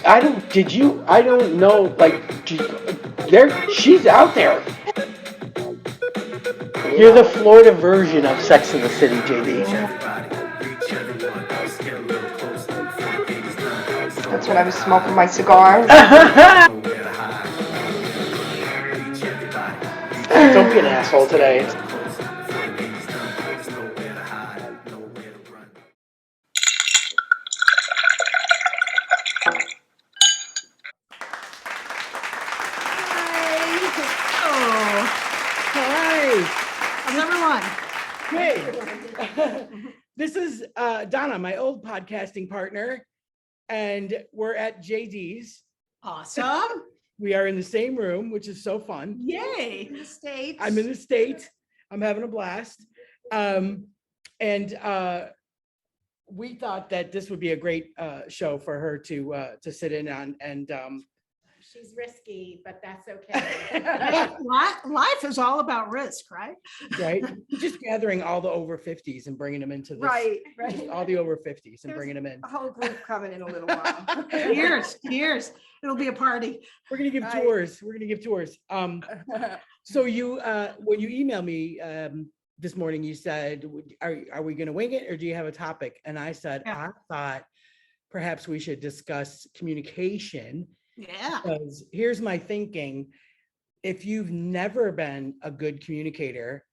I don't know, like, she's out there. You're the Florida version of Sex in the City, JD. That's when I was smoking my cigar. Don't be an asshole today. Hey, this is Donna, my old podcasting partner, and we're at JD's. Awesome. We are in the same room, which is so fun. Yay. In the States. I'm in the States. I'm having a blast. And we thought that this would be a great show for her to sit in on. And she's risky, but that's okay. Life is all about risk, right? Right. Just gathering all the over 50s and bringing them into this. Right. Just all the over 50s and bringing them in. A whole group coming in a little while. Cheers. It'll be a party. We're gonna give tours. We're gonna give tours. So you when you emailed me this morning, you said, are we gonna wing it or do you have a topic? And I said, I thought perhaps we should discuss communication. Yeah. Because here's my thinking. If you've never been a good communicator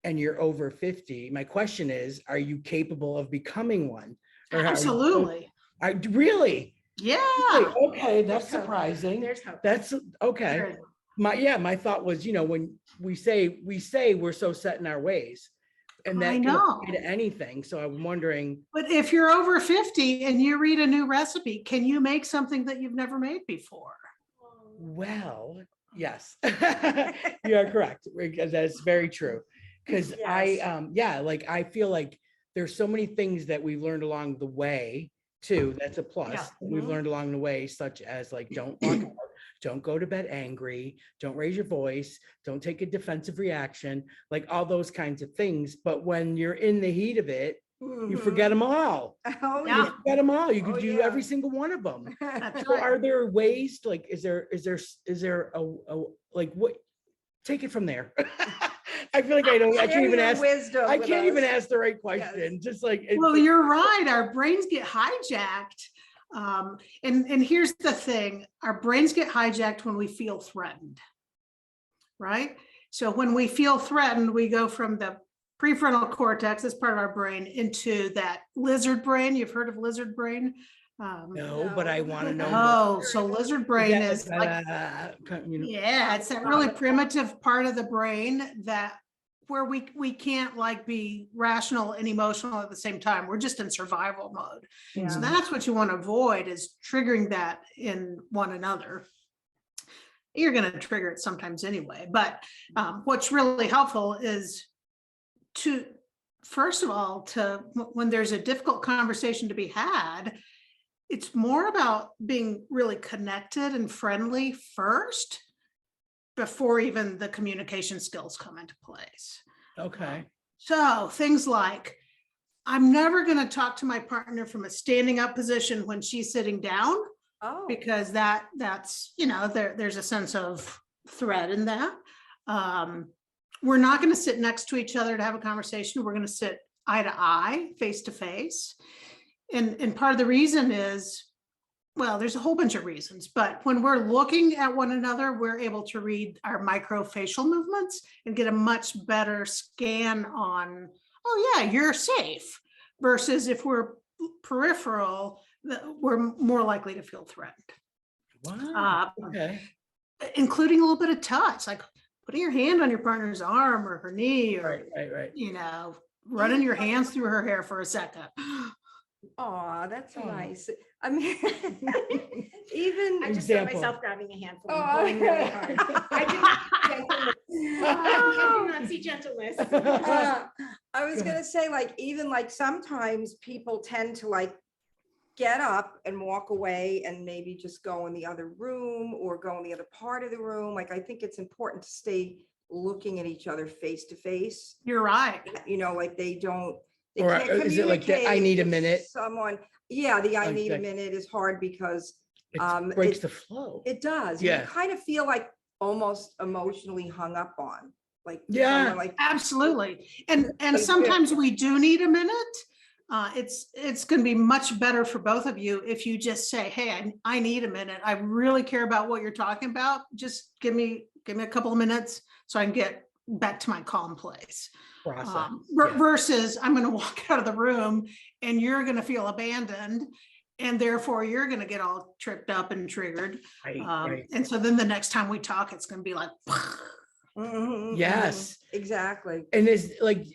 and you're over 50, my question is, are you capable of becoming one? Or Absolutely. Really? Yeah. Okay, that's surprising. There's hope. That's okay. My thought was, when we say we're so set in our ways, and that can apply to anything. So I'm wondering. But if you're over 50 and you read a new recipe, can you make something that you've never made before? Well, yes, you are correct. That's very true. Because I feel like there's so many things that we've learned along the way too. That's a plus. Yeah. We've learned along the way, such as like, don't walk out, don't go to bed angry, don't raise your voice, don't take a defensive reaction, like all those kinds of things. But when you're in the heat of it, you forget them all. Oh, Yeah. You forget them all. You could do every single one of them. That's So right. are there ways, like, is there a like, what, take it from there. I feel like I can't even ask. I can't even ask the right question. Yes. Just like, Well, you're right. Our brains get hijacked. And here's the thing, our brains get hijacked when we feel threatened, right? So when we feel threatened, we go from the prefrontal cortex, as part of our brain, into that lizard brain. You've heard of lizard brain? no, but I want to know. Oh, so lizard brain is like, you know, yeah, it's that really primitive part of the brain that where we can't like be rational and emotional at the same time. We're just in survival mode. So that's what you want to avoid, is triggering that in one another. You're going to trigger it sometimes anyway, but what's really helpful is to, first of all, when there's a difficult conversation to be had, it's more about being really connected and friendly first, before even the communication skills come into place. Okay. So things like, I'm never going to talk to my partner from a standing up position when she's sitting down, because that's, there's a sense of threat in that. We're not going to sit next to each other to have a conversation. We're going to sit eye to eye, face to face. And part of the reason is, well, there's a whole bunch of reasons, but when we're looking at one another, we're able to read our microfacial movements and get a much better scan on, oh yeah, you're safe, versus if we're peripheral, we're more likely to feel threatened. Wow. Okay. Including a little bit of touch, like putting your hand on your partner's arm or her knee, or Right. Running your hands through her hair for a second. Oh, that's nice. I mean, even I just Example. saw myself grabbing a handful Oh, and pulling really hard. I do not see gentleness. I was gonna say, like, even like sometimes people tend to like get up and walk away and maybe just go in the other room or go in the other part of the room. Like, I think it's important to stay looking at each other face to face. You're right. Like they can't Or is it like the, I need a communicate with minute? Someone, yeah, the I Like need a that. minute is hard because It breaks the flow. It does. Yeah. You kind of feel like almost emotionally hung up on, like. Yeah. someone like. Absolutely. And Like, sometimes we do need a minute. It's going to be much better for both of you if you just say, hey, I need a minute. I really care about what you're talking about. Just give me a couple of minutes so I can get back to my calm place. Process. Versus I'm going to walk out of the room and you're going to feel abandoned. And therefore you're going to get all tripped up and triggered. Right. And so then the next time we talk, it's going to be like, Yes. Exactly. And is like,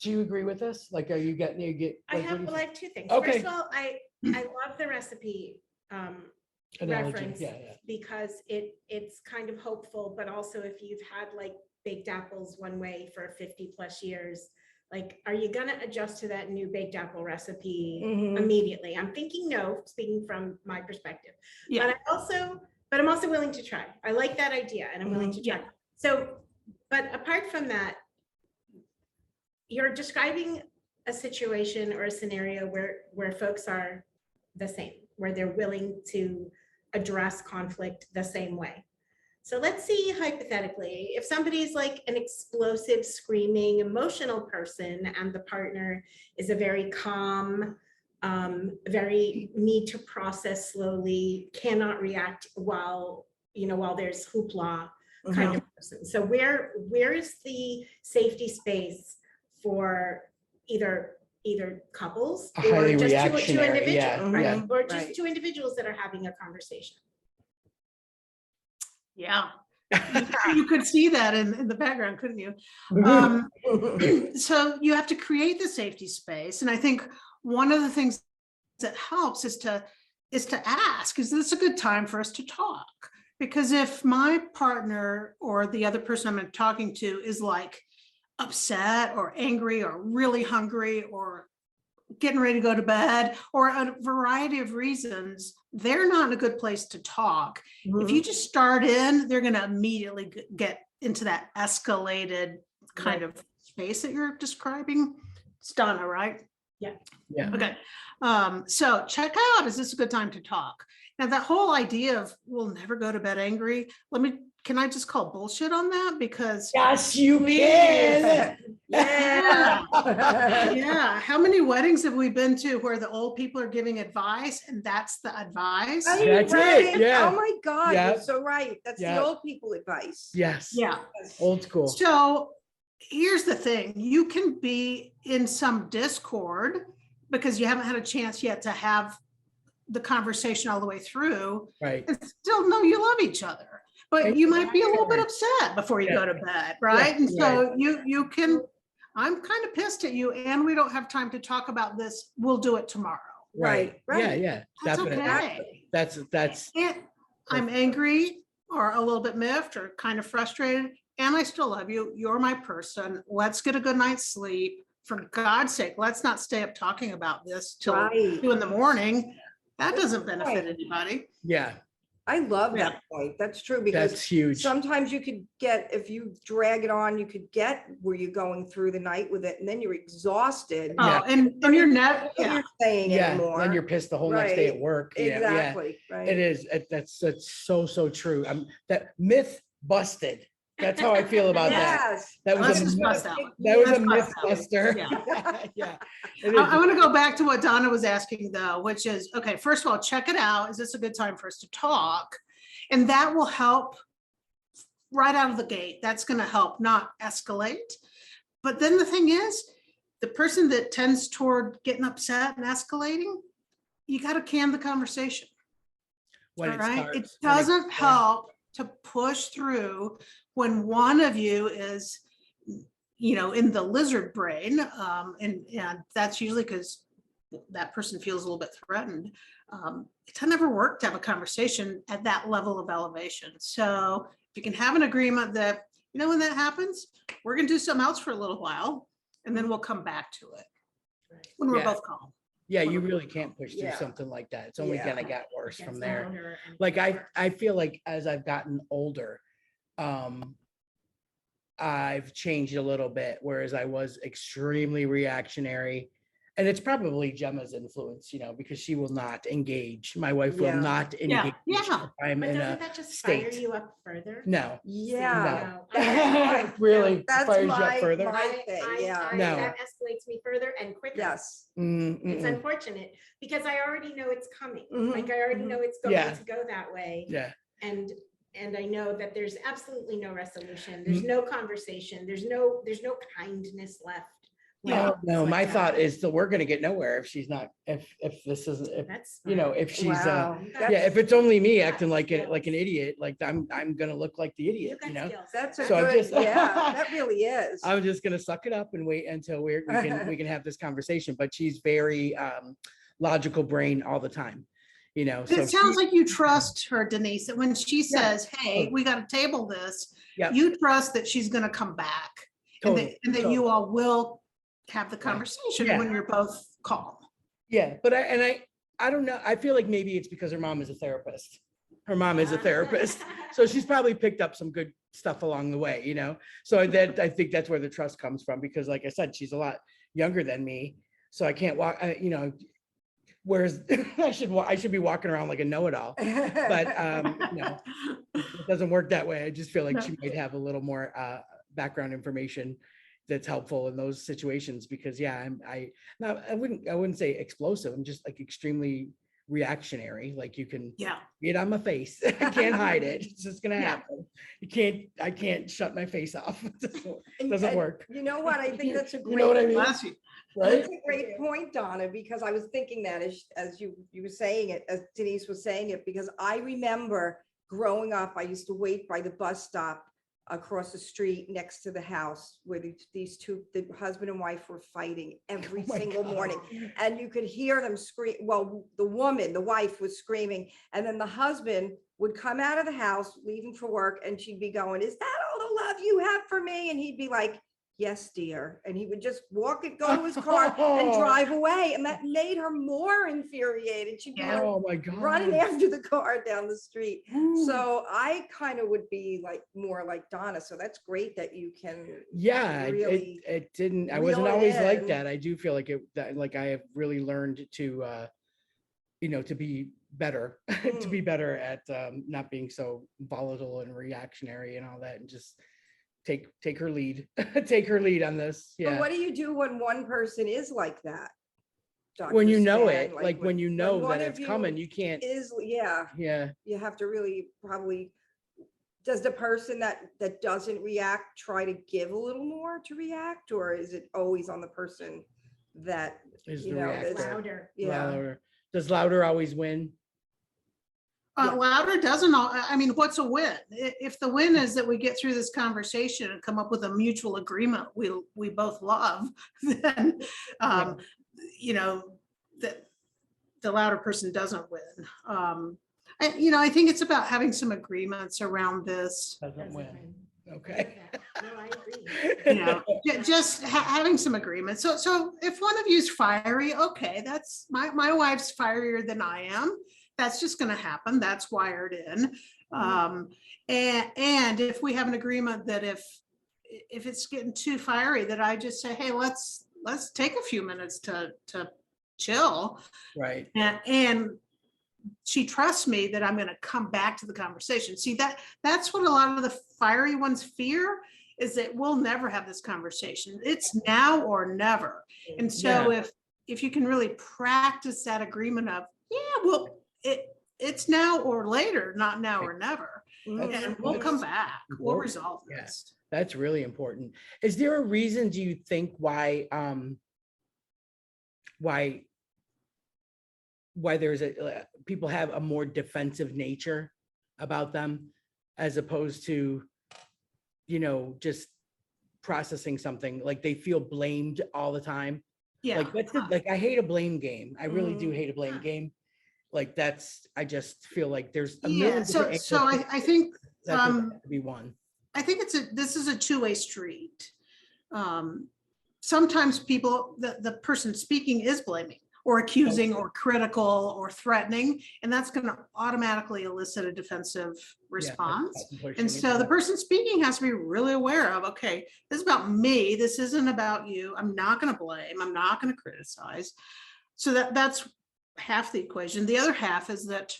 do you agree with this? Like, are you getting, I like, what do you have think? two things. Okay. First of all, I love the recipe Analogy, reference yeah. because it's kind of hopeful, but also if you've had like baked apples one way for 50 plus years, like, are you gonna adjust to that new baked apple recipe immediately? I'm thinking no, speaking from my perspective. Yeah. But I'm also willing to try. I like that idea and I'm willing to try. So, but apart from that, you're describing a situation or a scenario where folks are the same, where they're willing to address conflict the same way. So let's see, hypothetically, if somebody's like an explosive, screaming, emotional person and the partner is a very calm, very need to process slowly, cannot react while there's hoopla kind of person. So where is the safety space for either couples A or highly just two reactionary, individuals, yeah, right? yeah. Or just Right. two individuals that are having a conversation. Yeah. You could see that in the background, couldn't you? So you have to create the safety space. And I think one of the things that helps is to ask, is this a good time for us to talk? Because if my partner or the other person I'm talking to is like upset or angry or really hungry or getting ready to go to bed or a variety of reasons, they're not in a good place to talk. If you just start in, they're going to immediately get into that escalated kind of space that you're describing. It's Donna, right? Yeah. Okay. So check out, is this a good time to talk? Now that whole idea of we'll never go to bed angry, can I just call bullshit on that? Because Yes, you can. Yeah. yeah, how many weddings have we been to where the old people are giving advice and that's the advice? That's it, yeah. Oh my God, Yeah. you're so right. That's Yeah. the old people advice. Yes. Yeah. Old school. So here's the thing, you can be in some discord because you haven't had a chance yet to have the conversation all the way through Right. and still know you love each other. But you might be a little bit upset before you go to bed, right? And so you can, I'm kind of pissed at you and we don't have time to talk about this. We'll do it tomorrow. Right. Right. Yeah. That's Definitely. okay. That's And I'm angry or a little bit miffed or kind of frustrated and I still love you. You're my person. Let's get a good night's sleep. For God's sake, let's not stay up talking about this till 2 a.m. That doesn't benefit anybody. yeah. I love that point. That's true because That's huge. sometimes you could get, if you drag it on, you could get where you're going through the night with it and then you're exhausted. Yeah. Oh, and you're not, What you're saying Yeah. anymore. Then you're pissed the whole next day at Right. work. Yeah. Exactly. Right. It is. That's so true. That myth busted. That's how I feel about that. Yes. That let's was just a bust that one. that was a Let's myth bust that one. buster. Yeah. Yeah. It is. I want to go back to what Donna was asking though, which is, okay, first of all, check it out. Is this a good time for us to talk? And that will help right out of the gate. That's going to help not escalate. But then the thing is, the person that tends toward getting upset and escalating, you got to can the conversation. When All right. It starts, when it- doesn't help to push through when one of you is, in the lizard brain. And that's usually because that person feels a little bit threatened. It doesn't ever work to have a conversation at that level of elevation. So if you can have an agreement that, when that happens, we're going to do something else for a little while, and then we'll come back to it when we're Yeah. both calm. Yeah, you really can't push through Yeah. something like that. It's only Yeah. gonna get worse from Gets there. longer and Like longer. I feel like as I've gotten older, I've changed a little bit, whereas I was extremely reactionary. And it's probably Gemma's influence, because she will not engage. My wife will not engage. Yeah. if I'm But in doesn't a that just fire state. you up further? No. Yeah. No. That's Really That's fires you up my- further. my- thing, yeah. No. That escalates me further and quicker. Yes. It's unfortunate because I already know it's coming. Mhm, Like I already know it's going Yeah. to go that way. Yeah. And I know that there's absolutely no resolution. There's no conversation. There's no kindness left. No, my It's like thought that. is that we're gonna get nowhere if she's not, if this isn't, if, That's if she's, Wow. yeah, if it's only me acting got like an skills. idiot, like I'm gonna look like the You idiot, got skills. That's a So I'm good, just- yeah, that really is. I'm just gonna suck it up and wait until we can have this conversation, but she's very logical brain all the time, so It sounds like you trust her, Denise, that when she says, hey, we got to table this, Yeah. you trust that she's going to come back. And that you all will have the conversation Yeah. when you're both calm. Yeah, but I don't know. I feel like maybe it's because her mom is a therapist. Her mom is a therapist. So she's probably picked up some good stuff along the way, So that I think that's where the trust comes from, because like I said, she's a lot younger than me. So I can't walk, whereas I should be walking around like a know-it-all. But it doesn't work that way. I just feel like she might have a little more background information that's helpful in those situations, because I wouldn't say explosive. I'm just like extremely reactionary. Like you can get on my face. I can't hide it. It's just gonna happen. I can't shut my face off. It doesn't work. You know what? I think that's a great. You know what I mean? Bless you. Right? That's a great point, Donna, because I was thinking that as you were saying it, as Denise was saying it, because I remember growing up, I used to wait by the bus stop across the street next to the house where these two, the husband and wife, were fighting every Oh my single God. morning. And you could hear them scream. Well, the wife was screaming, and then the husband would come out of the house, leaving for work, and she'd be going, "Is that all the love you have for me?" And he'd be like, "Yes, dear." And he would just go to his car and drive away. And that made her more infuriated. She'd be like, Oh my God. running after the car down the street. So I kind of would be like more like Donna. So that's great that you can. Yeah, really it didn't, I reel wasn't it always like in. that. I do feel like like I have really learned to, to be better, to be better at not being so volatile and reactionary and all that, and just take her lead, take her lead on this. But Yeah. what do you do when one person is like that? When you Dr. know Spann? it, like when you know one that of it's you coming, you can't, Yeah, you have to really probably, does the person that doesn't react try to give a little more to react, or is it always on the person that, is the you know, reactor. that's- Louder. yeah. Louder. Does louder always win? Louder doesn't, I mean, what's a win? If the win is that we get through this conversation and come up with a mutual agreement we both love, then, that the louder person doesn't win. I think it's about having some agreements around this, Doesn't win. Okay. No, I agree. just having some agreements. So if one of you's fiery, okay, that's my wife's fierier than I am. That's just going to happen. That's wired in. And if we have an agreement that if it's getting too fiery, that I just say, hey, let's take a few minutes to chill. Right. And she trusts me that I'm going to come back to the conversation. See, that's what a lot of the fiery ones fear, is that we'll never have this conversation. It's now or never. And so if you can really practice that agreement of, it's now or later, not now or never. And we'll come back. We'll resolve this. That's really important. Is there a reason, do you think, why there's people have a more defensive nature about them, as opposed to, just processing something, like they feel blamed all the time? Yeah. Like I hate a blame game. I really do hate a blame game. Like I just feel like there's a million different So angles I think that doesn't have to be one. I think this is a two-way street. Sometimes the person speaking is blaming. or accusing or critical or threatening, and that's going to automatically elicit a defensive response. And so the person speaking has to be really aware of, okay, this is about me. This isn't about you. I'm not going to blame. I'm not going to criticize. So that's half the equation. The other half is that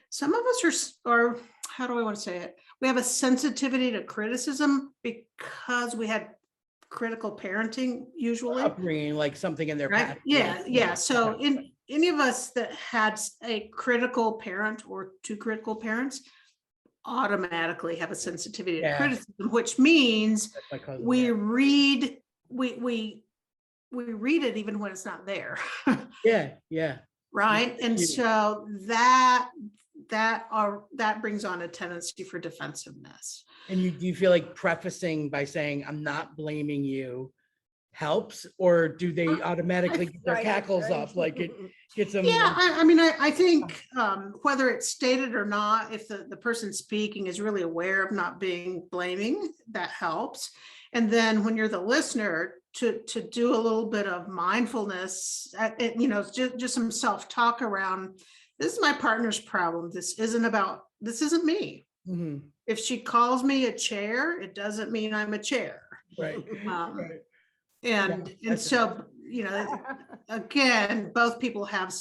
some of us are, how do I want to say it? We have a sensitivity to criticism because we had critical parenting usually. Upbringing, like something in their Right? past. Yeah. So in any of us that had a critical parent or two critical parents automatically have a sensitivity to criticism, which means we read it even when it's not there. Yeah. Right. And so that brings on a tendency for defensiveness. And do you feel like prefacing by saying, I'm not blaming you helps, or do they automatically get their cackles up? Like it gets them. Yeah, I mean, I think whether it's stated or not, if the person speaking is really aware of not being blaming, that helps. And then when you're the listener, to do a little bit of mindfulness, just some self-talk around, this is my partner's problem. This isn't me. Mm-hmm. If she calls me a chair, it doesn't mean I'm a chair. Right. Right. And so, again, both people have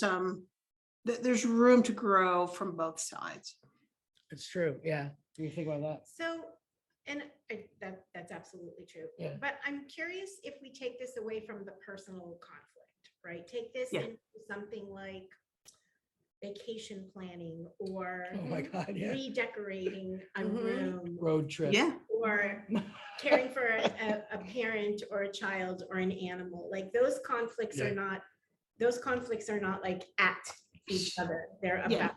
there's room to grow from both sides. It's true. Yeah. What do you think about that? So, that's absolutely true. Yeah. But I'm curious if we take this away from the personal conflict, right? Take this into something like vacation planning or Oh my God, yeah. redecorating a room, Road trip. Yeah. or caring for a parent or a child or an animal. Like those conflicts are not like at each other. They're about.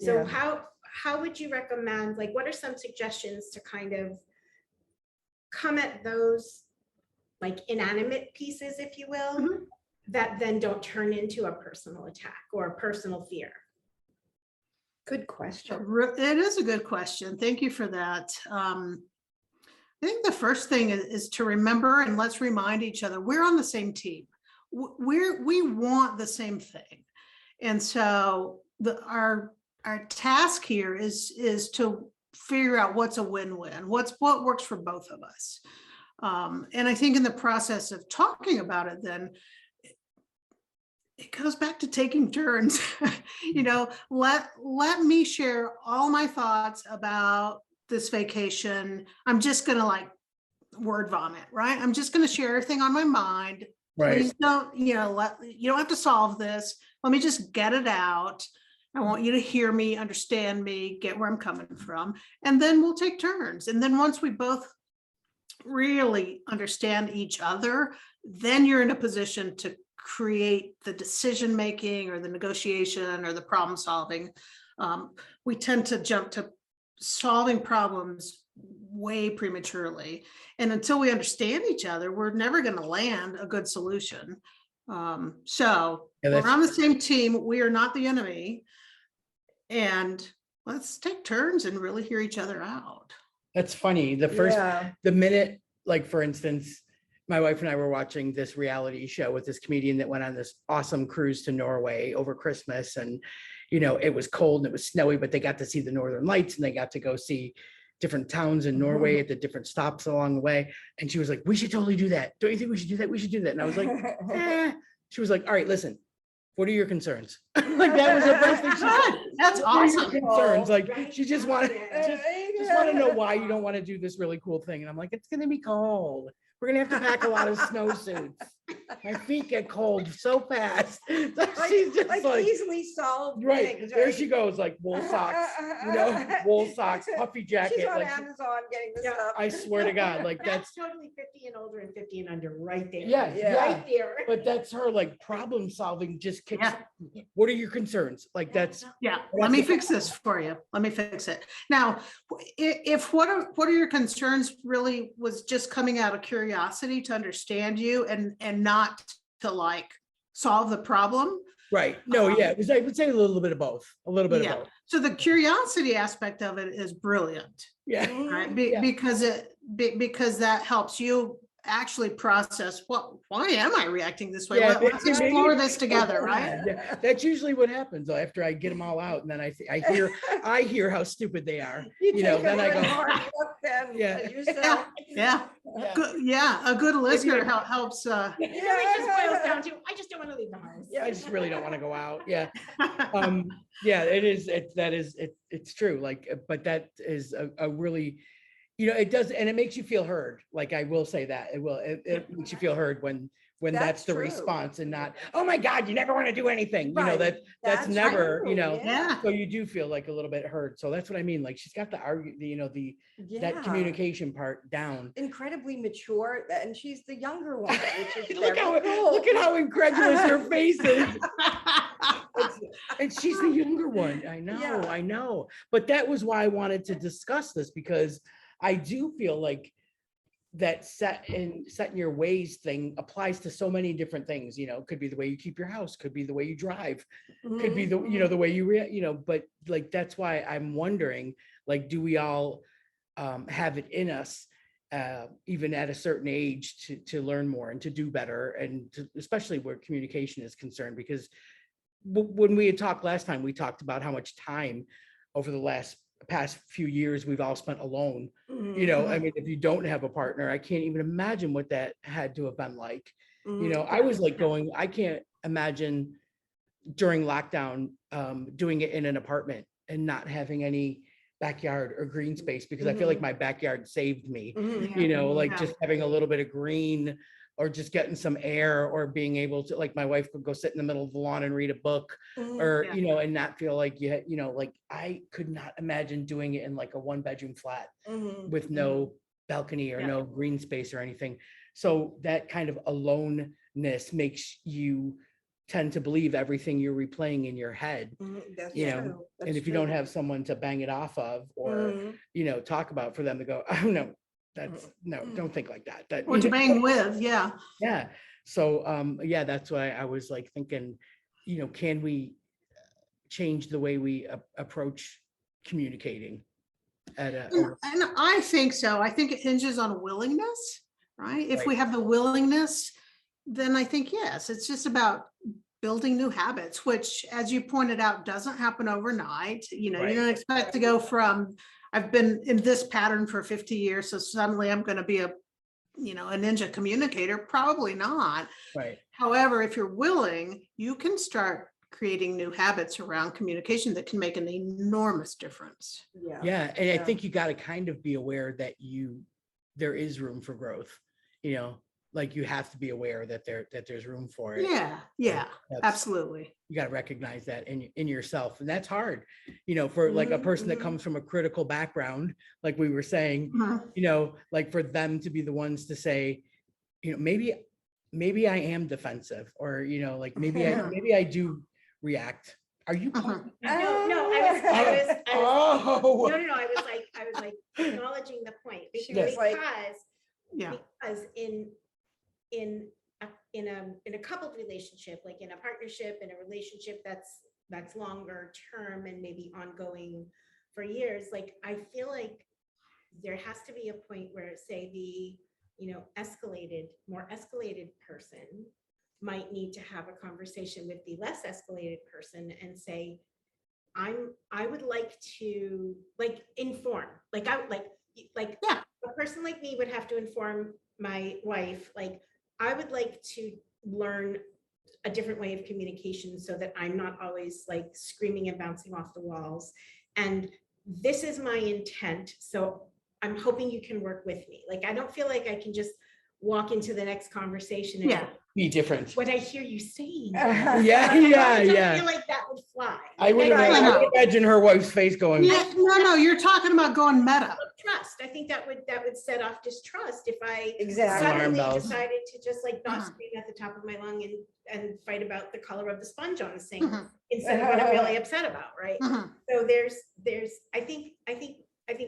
So how would you recommend, like, what are some suggestions to kind of come at those like inanimate pieces, if you will, that then don't turn into a personal attack or a personal fear? Good question. It is a good question. Thank you for that. I think the first thing is to remember, and let's remind each other, we're on the same team. We want the same thing. And so our task here is to figure out what's a win-win, what works for both of us. And I think in the process of talking about it, then it goes back to taking turns. Let me share all my thoughts about this vacation. I'm just going to word vomit, right? I'm just going to share everything on my mind. Right. Please don't, you don't have to solve this. Let me just get it out. I want you to hear me, understand me, get where I'm coming from. And then we'll take turns. And then once we both really understand each other, then you're in a position to create the decision-making or the negotiation or the problem solving. We tend to jump to solving problems way prematurely. And until we understand each other, we're never going to land a good solution. So we're on the same team. We are not the enemy. And let's take turns and really hear each other out. That's funny. The minute, like, for instance, my wife and I were watching this reality show with this comedian that went on this awesome cruise to Norway over Christmas. And, it was cold and it was snowy, but they got to see the Northern Lights and they got to go see different towns in Norway at the different stops along the way. And she was like, we should totally do that. Don't you think we should do that? We should do that. And I was like, She was like, all right, listen, what are your concerns? Like, that was the first thing she said. That's awesome. Concerns. Like, she just wanted to know why you don't want to do this really cool thing. And I'm like, it's going to be cold. We're going to have to pack a lot of snowsuits. My feet get cold so fast. So she's just like easily solved. Right. Things, There she goes, like wool socks, wool socks, puffy jacket. She's on like, Amazon getting this stuff. I swear to God, like that's totally 50 and older and 50 and under right there. Yeah. Right there. But that's her, like, problem solving just kicks. What are your concerns? Like, that's. Yeah. Let me fix this for you. Let me fix it. Now, if what are your concerns really was just coming out of curiosity to understand you and not to solve the problem. Right. No, it was, I would say a little bit of both. A little bit of both. So the curiosity aspect of it is brilliant. Yeah. Right? Because that helps you actually process, why am I reacting this way? Yeah, Let's maybe- explore this together, right? Yeah, that's usually what happens though, after I get them all out and then I hear how stupid they are. You know, take a then I good go, hard look then Yeah. at yourself. Yeah, yeah. good, yeah, a good listener helps, It really just boils down to, I just don't want to leave the house. Yeah, I just really don't want to go out. Yeah. Yeah, it's true. Like, but that is a really, it does, and it makes you feel heard. Like, I will say that it makes you feel heard when that's That's the true. response and not, oh my God, you never want to do anything. Right. That's That's never, true, yeah. so you do feel like a little bit heard. So that's what I mean. Like, she's got the that Yeah. communication part down. Incredibly mature, and she's the younger one, which is Look very cool. look at how incredulous her face is. And she's the younger one. I know, Yeah. I know. But that was why I wanted to discuss this, because I do feel like that set in your ways thing applies to so many different things. Could be the way you keep your house, could be the way you drive, could be the the way you but like, that's why I'm wondering, like, do we all have it in us, even at a certain age, to learn more and to do better, and especially where communication is concerned? Because when we had talked last time, we talked about how much time over the past few years we've all spent alone. I mean, if you don't have a partner, I can't even imagine what that had to have been like. I was like I can't imagine during lockdown doing it in an apartment and not having any backyard or green space, because I feel like my backyard saved me. Like, just having a little bit of green, or just getting some air, or being able to, like, my wife could go sit in the middle of the lawn and read a book, or and not feel like like, I could not imagine doing it in like a 1-bedroom flat with no balcony or no green space or anything. So that kind of aloneness makes you tend to believe everything you're replaying in your head. That's you know, true. and if you don't have someone to bang it off of, or talk about, for them to go, oh no, don't think like that. Or to bang with, yeah. Yeah. So that's why I was like thinking, can we change the way we approach communicating And I think so. I think it hinges on willingness, right? If we Right. have the willingness, then I think, yes, it's just about building new habits, which, as you pointed out, doesn't happen overnight. You Right. don't expect to go from, I've been in this pattern for 50 years, so suddenly I'm going to be a ninja communicator. Probably not. Right. However, if you're willing, you can start creating new habits around communication that can make an enormous difference. Yeah. And I think you got to kind of be aware that there is room for growth, like, you have to be aware that there's room for it. Yeah, absolutely. You got to recognize that in yourself. And that's hard, for like a person that comes from a critical background, like we were saying, like, for them to be the ones to say, maybe I am defensive, or, like, maybe I do react. Are you? No, I was Oh. no, I was like acknowledging the point, Yes. because in a coupled relationship, like in a partnership, in a relationship that's longer term and maybe ongoing for years, like, I feel like there has to be a point where, say, the more escalated person might need to have a conversation with the less escalated person and say, I would like to, like, inform, like, a person like me would have to inform my wife, like, I would like to learn a different way of communication so that I'm not always like screaming and bouncing off the walls. And this is my intent. So I'm hoping you can work with me. Like, I don't feel like I can just walk into the next conversation and Be different. what I hear you saying. Yeah. I don't feel like that would fly. I would imagine her wife's face going. Yeah, no, you're talking about going meta. Trust. I think that would set off distrust if I Exactly. Alarm suddenly bells. decided to just like not scream at the top of my lung and fight about the color of the sponge on the sink instead of what I'm really upset about, right? So there's I think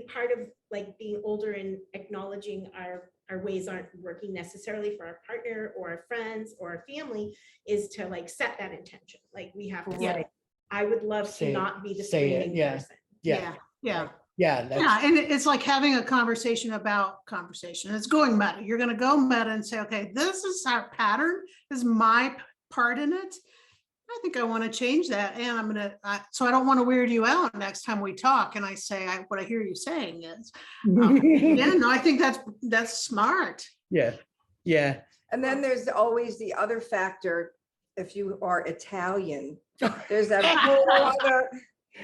part of like being older and acknowledging our ways aren't working necessarily for our partner or our friends or our family is to like set that intention. Like, we have to say, I would love to not be the screaming person. Yeah. Yeah, that's, Yeah, and it's like having a conversation about conversation. It's going meta. You're gonna go meta and say, okay, this is our pattern, this is my part in it. I think I want to change that, and I'm gonna, so I don't want to weird you out next time we talk, and I say, what I hear you saying is, yeah, no, I think that's smart. yeah, yeah. And then there's always the other factor, if you are Italian, there's that whole other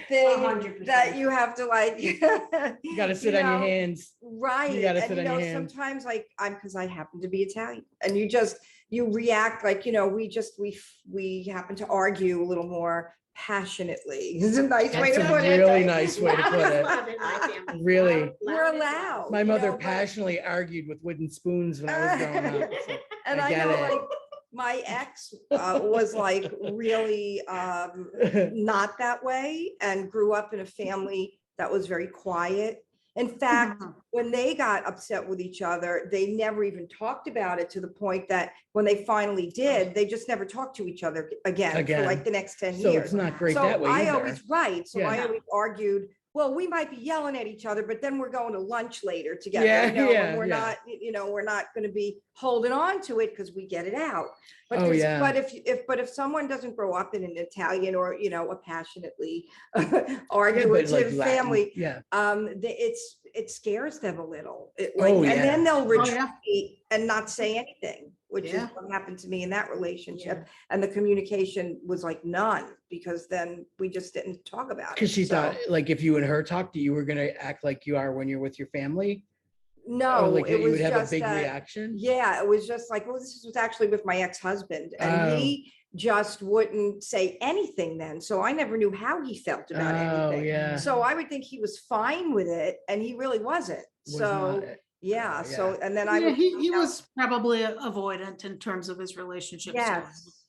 thing 100%. that you have to like. You gotta sit on your hands. Right. gotta And sit you on your know, hands. sometimes like because I happen to be Italian and you react like, we happen to argue a little more passionately. It's a nice way That's to a put it. really right? nice way to put it. Love in my family. Really. We're allowed. My you mother know, but- passionately argued with wooden spoons when I was growing up. so And I get know it. like my ex was like really not that way and grew up in a family that was very quiet. In fact, Mhm. when they got upset with each other, they never even talked about it to the point that when they finally did, they just never talked to each other again for Again. like the next 10 So years. it's not great So that way I either. always, right, so I Yeah. always argued, well, we might be yelling at each other, but then we're going to lunch later together. Yeah, you know, yeah, and we're yeah. not, we're not going to be holding on to it because we get it out. But Oh, there's, yeah. but if someone doesn't grow up in an Italian or, a passionately Yeah, argumentative but like Latin, family, yeah. it scares them a little. Oh, And then they'll Oh, retreat yeah. and not say anything, which is Yeah. what happened to me in that relationship. And the communication was like none, because then we just didn't talk about it. Because she So, thought like if you and her talked, you were gonna act like you are when you're with your family. Or no, like it that you was would have a just big that, reaction. yeah, it was just like, well, this was actually with my ex-husband, and he just wouldn't say anything then. So I never knew how he felt about Oh, anything. yeah. So I would think he was fine with it, and he really wasn't. Was So, not- yeah, so, yeah. and then I Yeah, would. he was probably avoidant in terms of his relationships.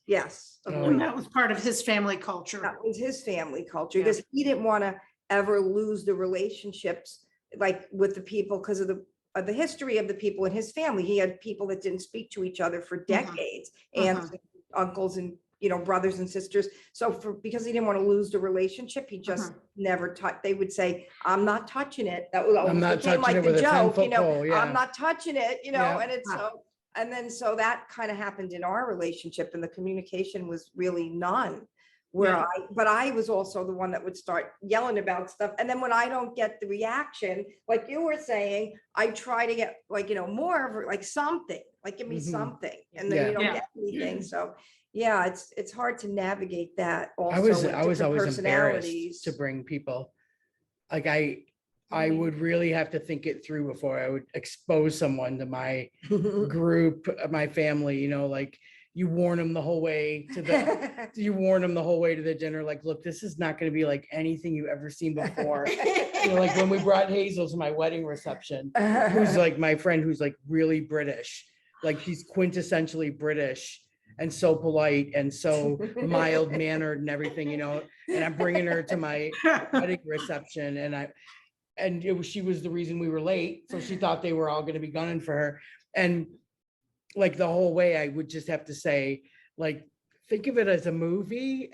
Yes. Oh, And that was part of his family culture. That was his family culture, Yeah. because he didn't want to ever lose the relationships like with the people because of the history of the people in his family. He had people that didn't speak to each other for decades, aunts, and uncles, and brothers and sisters. So because he didn't want to lose the relationship, he just never touched. They would say, "I'm not touching it." That was always I'm not became touching like it with the a joke, 10-foot pole. Yeah. I'm not touching it, Yeah. and it's so. And then so that kind of happened in our relationship, and the communication was really none. But I was also the one that would start yelling about stuff. And then when I don't get the reaction, like you were saying, I try to get like, more of like something, like give me Mhm. something, and then you don't Yeah. get anything. So yeah, it's hard to navigate that also. I was with always different embarrassed personalities. to bring people. Like I would really have to think it through before I would expose someone to my group, my family, like you warn them the whole way to the dinner. Like, look, this is not going to be like anything you've ever seen before. Like when we brought Hazel to my wedding reception, who's like my friend, who's like really British, like she's quintessentially British and so polite and so mild mannered and everything, and I'm bringing her to my wedding reception, and she was the reason we were late. So she thought they were all going to be gunning for her. And like the whole way I would just have to say, like, think of it as a movie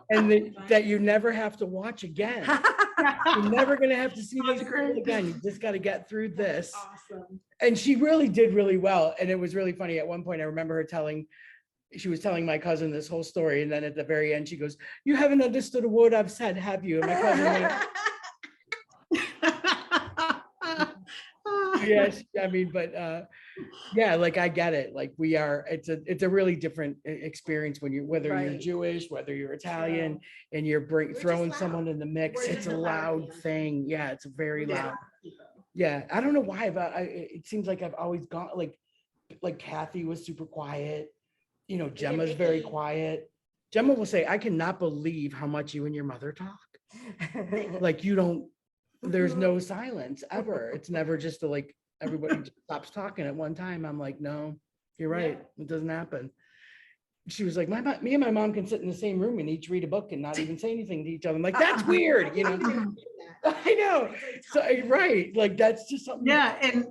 and that you never have to watch again. You're never going to have to see this again. You just got to get through this. Awesome. And she really did really well. And it was really funny. At one point, I remember her she was telling my cousin this whole story. And then at the very end, she goes, "You haven't understood a word I've said, have you?" And my cousin went, yes, I mean, but yeah, like I get it. Like it's a really different experience whether you're Right. Jewish, whether you're Italian, and you're just throwing loud. someone in the mix. We're It's just a a loud loud family. thing. Yeah, it's very Yeah. loud. Yeah, I don't know why, but it seems like I've always gone like Kathy was super quiet. Gemma's very Vicky. quiet. Gemma will say, "I cannot believe how much you and your mother talk. Like you don't. There's no silence ever. It's never just like everybody just stops talking at one time." I'm like, "No, you're right. It doesn't happen." She was like, me and my mom can sit in the same room and each read a book and not even say anything to each other." I'm like, "That's weird," I know. So right, like that's just something. Yeah, and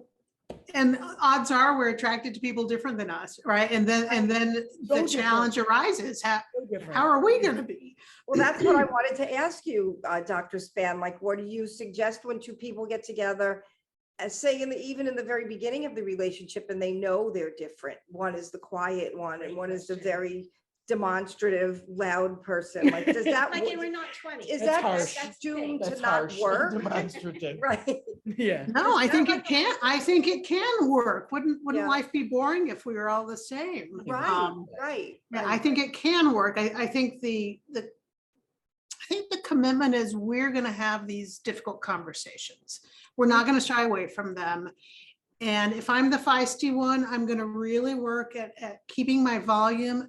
and odds are we're attracted to people different than us, right? And then So the challenge arises, how different. are we gonna be? Well, that's what I wanted to ask you, Dr. Spann, like, what do you suggest when two people get together? And say even in the very beginning of the relationship and they know they're different. One is the quiet one and one is the very demonstrative, loud person. Like, does that, Like, and we're not 20. is That's that harsh. doomed to That's not harsh. work? Demonstrative. Right. Yeah. No, I Is think that it can. I think it can work. Wouldn't Yeah. life be boring if we were all the same? Right, right. Yeah, I think it can work. I think I think the commitment is we're going to have these difficult conversations. We're not going to shy away from them. And if I'm the feisty one, I'm going to really work at keeping my volume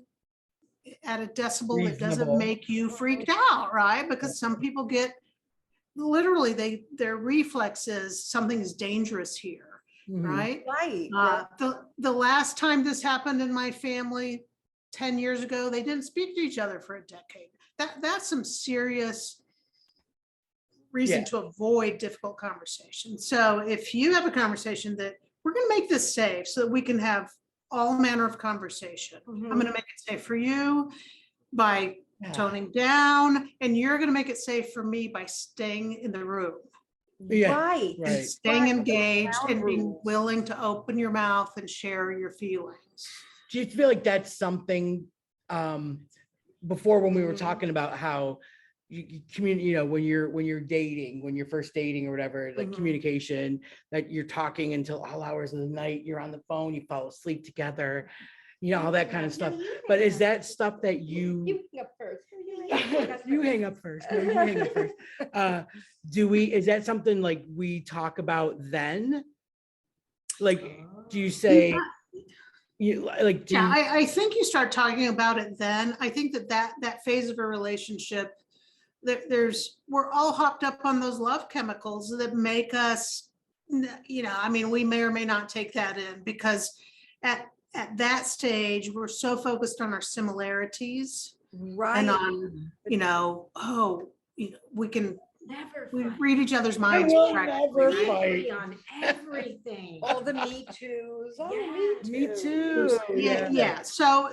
at a decibel that doesn't Reasonable. make you freaked out, right? Because some people get literally their reflex is something's dangerous here, Mhm. right? Right. The last time this happened in my family 10 years ago, they didn't speak to each other for a decade. That's some serious reason Yeah. to avoid difficult conversations. So if you have a conversation that we're going to make this safe so that we can have all manner of conversation. I'm going to make it safe for you by Yeah. toning down, and you're going to make it safe for me by staying in the room. Yeah. Right. And Right. staying Right. engaged and being Rules. willing to open your mouth and share your feelings. Do you feel like that's something, before when we were Mhm. talking about how you communicate, you know, when you're dating, when you're first dating or whatever, like Mhm. communication, that you're talking until all hours of the night, you're on the phone, you fall asleep together, you know, all that kind of stuff. But is that stuff that you hang up first. you hang up first? No, you hang up first. Is that something like we talk about then? Like, do you say, you like, do Yeah, you, I think you start talking about it then. I think that phase of a relationship, we're all hopped up on those love chemicals that make us, you know, I mean, we may or may not take that in because at that stage, we're so focused on our similarities Right. and on, you know, we can, Never we fight. read each other's I minds. will practically, never right? fight. Agree on everything. All the Me Too's. Oh, Yeah. Me Me too. Yeah. So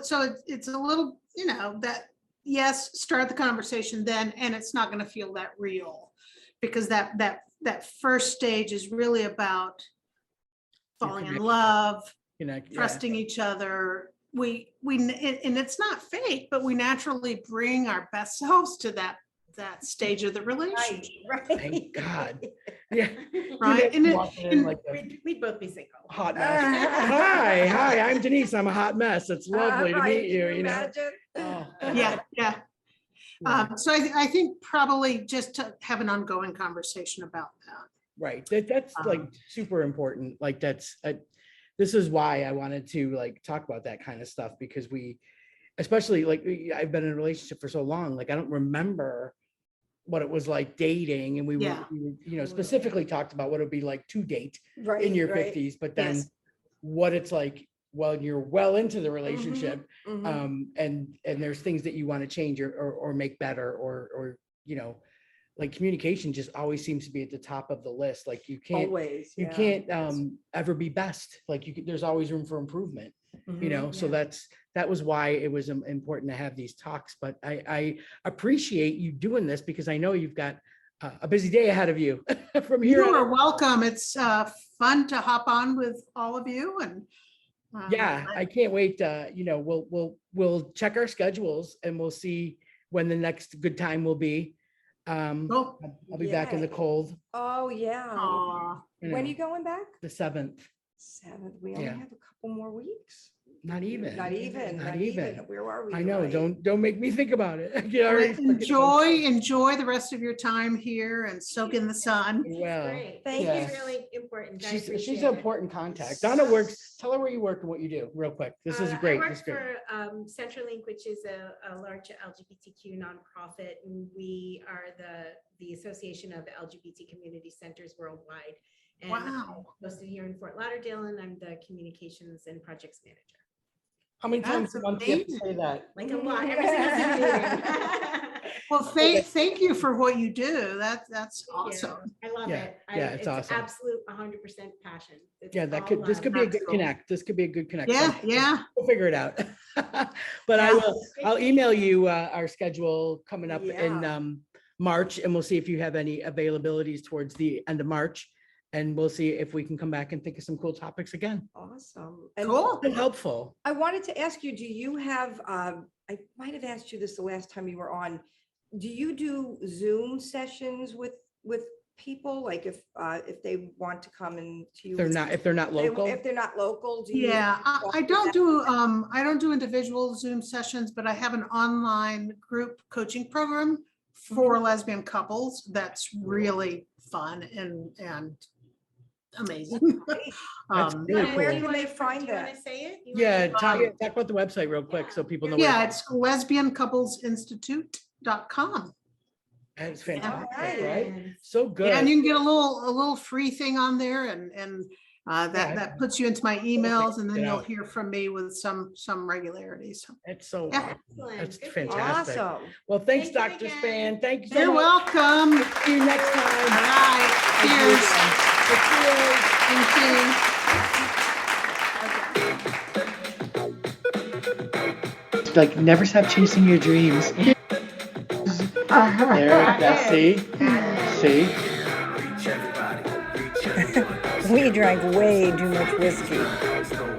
it's a little, you know, that, yes, start the conversation then, and it's not going to feel that real because that first stage is really about Your falling in connection. love, Connect, yeah. trusting each other. And it's not fake, but we naturally bring our best selves to that stage of the relationship. Right. Thank God. Yeah. Right. And And walking in like a We'd both be single. hot mess. Hi, I'm Denise. I'm a hot mess. It's lovely to Right, meet you, can you know? imagine? Oh, Yeah. Yeah. So I think probably just to have an ongoing conversation about that. Right. That's like super important. Like this is why I wanted to like talk about that kind of stuff because especially like I've been in a relationship for so long, like I don't remember what it was like dating, and we were, you know, specifically talked about what it would be like to date Right. in your right. 50s, but then Yes. what it's like when you're well into the relationship, Mhm. and there's things that you want to change or make better or you know, like communication just always seems to be at the top of the list. Like you can't Always. you yeah. can't ever be best. Like there's always room for improvement, you know. So that was why it was important to have these talks. But I appreciate you doing this because I know you've got a busy day ahead of you from here You on are out. welcome. It's fun to hop on with all of you and Yeah, I can't wait. You know, we'll check our schedules and we'll see when the next good time will be. Oh, I'll be back in the Yay. cold, Oh, yeah. aw. you When are know, you going back? the 7th. 7th. We only Yeah. have a couple more weeks. Not even. Not even. Not Not even. even. Where are we? I know. Right. Don't make me think about it. I get already fucking Enjoy the rest of your time here and soak in the sun. well. Great. Thank you. It's really important. I She's appreciate an it. important contact. Donna works. Tell her where you work and what you do, real quick. This is great. I This work is great. for CenturyLink, which is a large LGBTQ nonprofit, and we are the Association of LGBT Community Centers worldwide. And Wow. I'm posted here in Fort Lauderdale, and I'm the communications and projects manager. How many times That's a month do you have to amazing. say that? Like a lot, every single Zoom meeting. Well, thank you for what you do. That's Thank you. awesome. I love Yeah, it. yeah, it's awesome. Absolute 100% passion. It's Yeah, all this love. could be a That's good cool. connect. This could be a good connect. Yeah, yeah. We'll figure it out. But Yeah. I'll email you our schedule coming up in Yeah. March, and we'll see if you have any availabilities towards the end of March. And we'll see if we can come back and think of some cool topics again. Awesome. And Cool. Been helpful. I wanted to ask you, do you have, I might have asked you this the last time you were on. Do you do Zoom sessions with people? Like if they want to come and to you? If they're not local. If they're not local, do you? Yeah, talk I with don't them? do, I don't do individual Zoom sessions, but I have an online group coaching program for lesbian couples that's really fun and amazing. That's really And where cool. can they find Do you want that? to say it? You Yeah, wanna- talk about the website real quick so people know. Yeah, it's lesbiancoupleinstitute.com. It's fantastic, Alright. right? So good. And you can get a little free thing on there and that puts you into my emails and then Get you'll out. hear from me with some regularities. It's so, Yeah. Excellent. that's Good for you. fantastic. Awesome. Well, thanks, Thank Dr. you again. Spann. Thank you so You're much. welcome. See you next All time. right, Thank you cheers. again. Cheers. Thank you. Like, never stop chasing your dreams. See? We drank way too much whiskey.